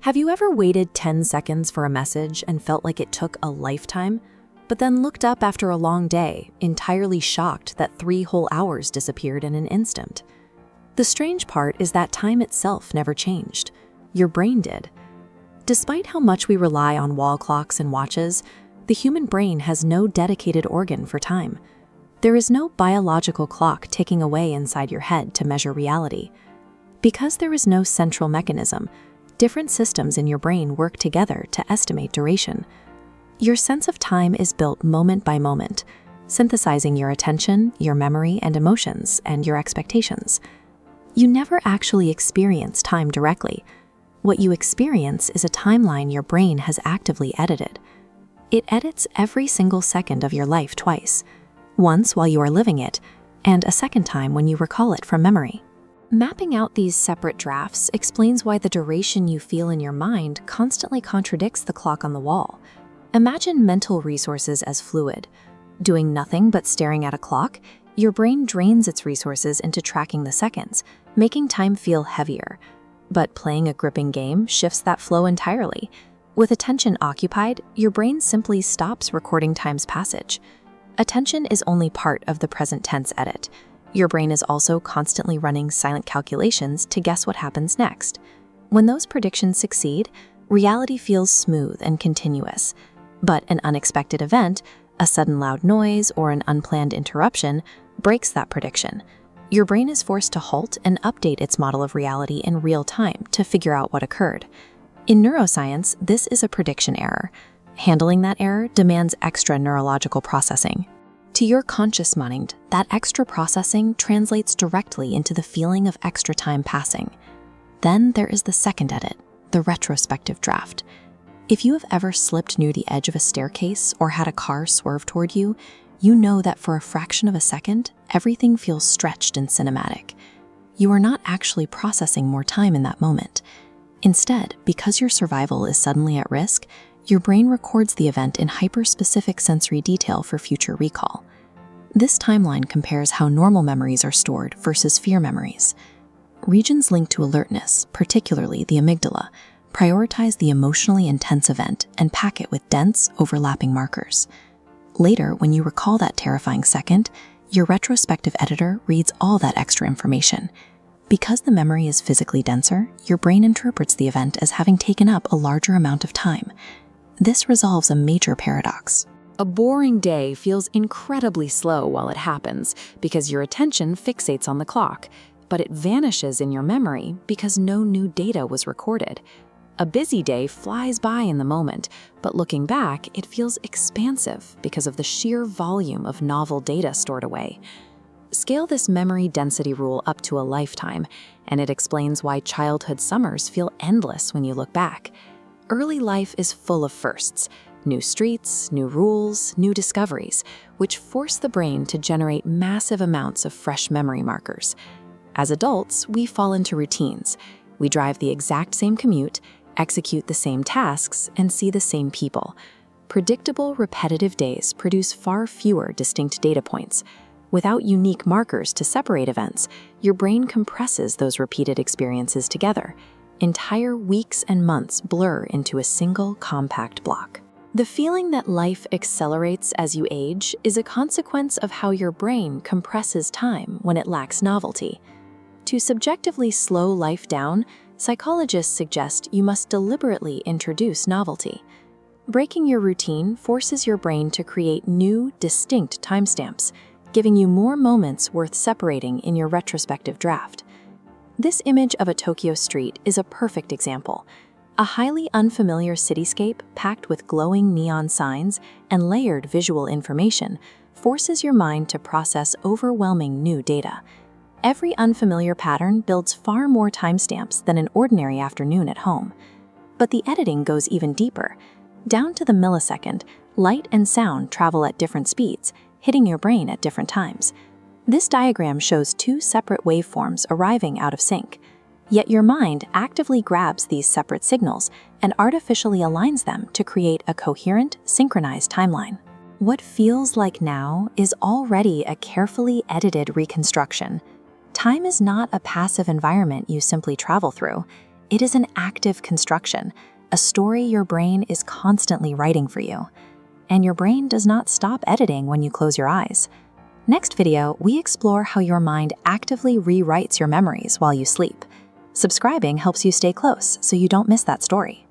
Have you ever waited 10 seconds for a message and felt like it took a lifetime, but then looked up after a long day, entirely shocked that 3 whole hours disappeared in an instant? The strange part is that time itself never changed. Your brain did. Despite how much we rely on wall clocks and watches, the human brain has no dedicated organ for time. There is no biological clock ticking away inside your head to measure reality. Because there is no central mechanism, different systems in your brain work together to estimate duration. Your sense of time is built moment by moment, synthesizing your attention, your memory and emotions, and your expectations. You never actually experience time directly. What you experience is a timeline your brain has actively edited. It edits every single second of your life twice, once while you are living it, and a second time when you recall it from memory. Mapping out these separate drafts explains why the duration you feel in your mind constantly contradicts the clock on the wall. Imagine mental resources as fluid. Doing nothing but staring at a clock, your brain drains its resources into tracking the seconds, making time feel heavier. But playing a gripping game shifts that flow entirely. With attention occupied, your brain simply stops recording time's passage. Attention is only part of the present tense edit. Your brain is also constantly running silent calculations to guess what happens next. When those predictions succeed, reality feels smooth and continuous. But an unexpected event, a sudden loud noise, or an unplanned interruption, breaks that prediction. Your brain is forced to halt and update its model of reality in real time to figure out what occurred. In neuroscience, this is a prediction error. Handling that error demands extra neurological processing. To your conscious mind, that extra processing translates directly into the feeling of extra time passing. Then there is the second edit, the retrospective draft. If you have ever slipped near the edge of a staircase or had a car swerve toward you, you know that for a fraction of a second, everything feels stretched and cinematic. You are not actually processing more time in that moment. Instead, because your survival is suddenly at risk, your brain records the event in hyper-specific sensory detail for future recall. This timeline compares how normal memories are stored versus fear memories. Regions linked to alertness, particularly the amygdala, prioritize the emotionally intense event and pack it with dense, overlapping markers. Later, when you recall that terrifying second, your retrospective editor reads all that extra information. Because the memory is physically denser, your brain interprets the event as having taken up a larger amount of time. This resolves a major paradox. A boring day feels incredibly slow while it happens because your attention fixates on the clock, but it vanishes in your memory because no new data was recorded. A busy day flies by in the moment, but looking back, it feels expansive because of the sheer volume of novel data stored away. Scale this memory density rule up to a lifetime, and it explains why childhood summers feel endless when you look back. Early life is full of firsts, new streets, new rules, new discoveries, which force the brain to generate massive amounts of fresh memory markers. As adults, we fall into routines. We drive the exact same commute, execute the same tasks, and see the same people. Predictable, repetitive days produce far fewer distinct data points. Without unique markers to separate events, your brain compresses those repeated experiences together. Entire weeks and months blur into a single compact block. The feeling that life accelerates as you age is a consequence of how your brain compresses time when it lacks novelty. To subjectively slow life down, psychologists suggest you must deliberately introduce novelty. Breaking your routine forces your brain to create new, distinct timestamps, giving you more moments worth separating in your retrospective draft. This image of a Tokyo street is a perfect example. A highly unfamiliar cityscape packed with glowing neon signs and layered visual information forces your mind to process overwhelming new data. Every unfamiliar pattern builds far more timestamps than an ordinary afternoon at home. But the editing goes even deeper. Down to the millisecond, light and sound travel at different speeds, hitting your brain at different times. This diagram shows 2 separate waveforms arriving out of sync. Yet your mind actively grabs these separate signals and artificially aligns them to create a coherent, synchronized timeline. What feels like now is already a carefully edited reconstruction. Time is not a passive environment you simply travel through. It is an active construction, a story your brain is constantly writing for you. And your brain does not stop editing when you close your eyes. Next video, we explore how your mind actively rewrites your memories while you sleep. Subscribing helps you stay close so you don't miss that story.